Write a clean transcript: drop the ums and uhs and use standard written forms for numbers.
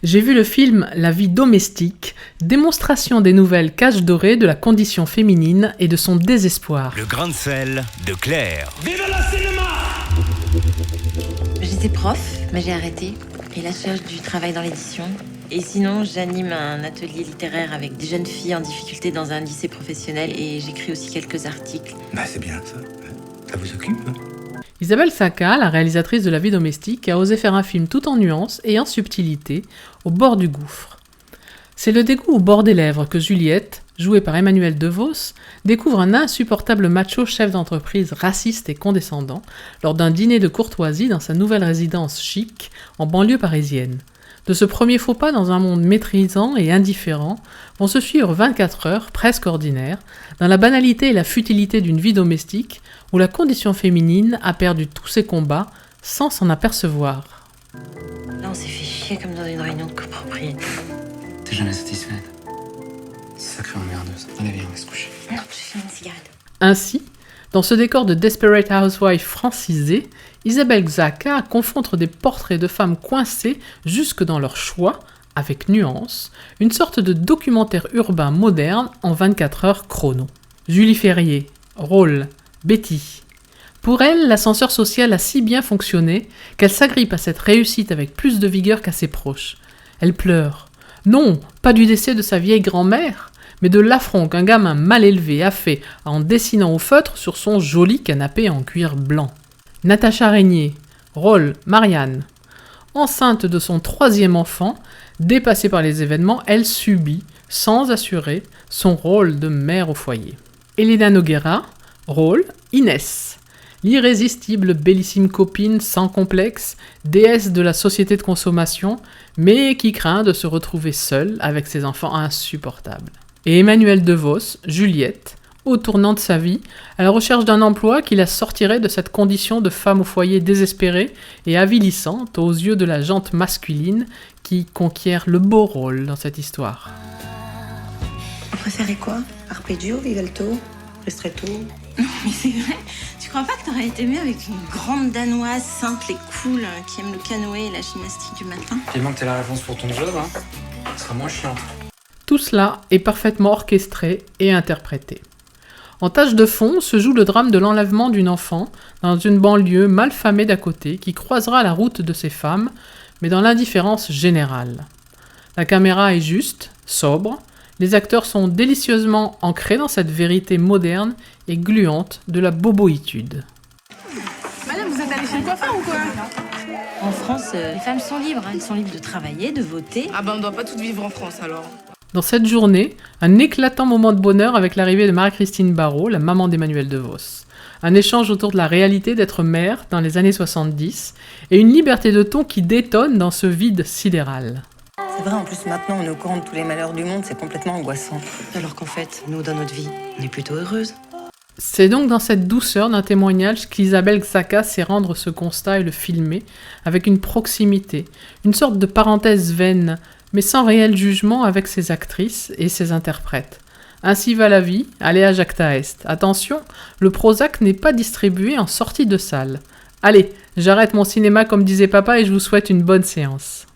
J'ai vu le film La vie domestique, démonstration des nouvelles cages dorées de la condition féminine et de son désespoir. Le grain de sel de Claire. Vive le cinéma! J'étais prof, mais j'ai arrêté. Et là, je cherche du travail dans l'édition. Et sinon, j'anime un atelier littéraire avec des jeunes filles en difficulté dans un lycée professionnel et j'écris aussi quelques articles. Bah c'est bien ça. Ça vous occupe? Isabelle Saka, la réalisatrice de La vie domestique, a osé faire un film tout en nuances et en subtilité, au bord du gouffre. C'est le dégoût au bord des lèvres que Juliette, jouée par Emmanuel DeVos, découvre un insupportable macho chef d'entreprise raciste et condescendant lors d'un dîner de courtoisie dans sa nouvelle résidence chic en banlieue parisienne. De ce premier faux pas dans un monde maîtrisant et indifférent vont se suivre 24 heures presque ordinaires, dans la banalité et la futilité d'une vie domestique où la condition féminine a perdu tous ses combats sans s'en apercevoir. Là, on s'est fait chier comme dans une réunion de copropriété. T'es jamais satisfaite? Sacrée emmerdeuse. Allez, viens, on va se coucher. Non, je fume une cigarette. Ainsi, dans ce décor de Desperate Housewife francisé, Isabelle Saka confronte des portraits de femmes coincées jusque dans leur choix, avec nuance, une sorte de documentaire urbain moderne en 24 heures chrono. Julie Ferrier, rôle, Betty. Pour elle, l'ascenseur social a si bien fonctionné qu'elle s'agrippe à cette réussite avec plus de vigueur qu'à ses proches. Elle pleure. Non, pas du décès de sa vieille grand-mère, mais de l'affront qu'un gamin mal élevé a fait en dessinant au feutre sur son joli canapé en cuir blanc. Natacha Régnier, rôle Marianne. Enceinte de son 3e enfant, dépassée par les événements, elle subit, sans assurer, son rôle de mère au foyer. Elena Noguera, rôle Inès. L'irrésistible bellissime copine sans complexe, déesse de la société de consommation, mais qui craint de se retrouver seule avec ses enfants insupportables. Et Emmanuel DeVos, Juliette, au tournant de sa vie, à la recherche d'un emploi qui la sortirait de cette condition de femme au foyer désespérée et avilissante aux yeux de la gente masculine qui conquiert le beau rôle dans cette histoire. Vous préférez quoi? Arpeggio, vivalto, ristretto? Non, mais c'est vrai. Tu crois pas que t'aurais été mieux avec une grande danoise simple et cool qui aime le canoë et la gymnastique du matin? Vivement que t'aies la réponse pour ton job, hein. Ce sera moins chiant. Tout cela est parfaitement orchestré et interprété. En tâche de fond se joue le drame de l'enlèvement d'une enfant dans une banlieue mal famée d'à côté qui croisera la route de ces femmes, mais dans l'indifférence générale. La caméra est juste, sobre, les acteurs sont délicieusement ancrés dans cette vérité moderne et gluante de la boboïtude. Madame, vous êtes allée chez le coiffeur ou quoi? En France, les femmes sont libres. Elles sont libres de travailler, de voter. Ah ben on doit pas toutes vivre en France alors. Dans cette journée, un éclatant moment de bonheur avec l'arrivée de Marie-Christine Barrault, la maman d'Emmanuel DeVos. Un échange autour de la réalité d'être mère dans les années 70 et une liberté de ton qui détonne dans ce vide sidéral. C'est vrai, en plus maintenant on est au courant de tous les malheurs du monde, c'est complètement angoissant. Alors qu'en fait, nous, dans notre vie, on est plutôt heureuses. C'est donc dans cette douceur d'un témoignage qu'Isabelle Saka sait rendre ce constat et le filmer avec une proximité, une sorte de parenthèse vaine, mais sans réel jugement avec ses actrices et ses interprètes. Ainsi va la vie, allez à Jacta Est. Attention, le Prozac n'est pas distribué en sortie de salle. Allez, j'arrête mon cinéma comme disait papa et je vous souhaite une bonne séance.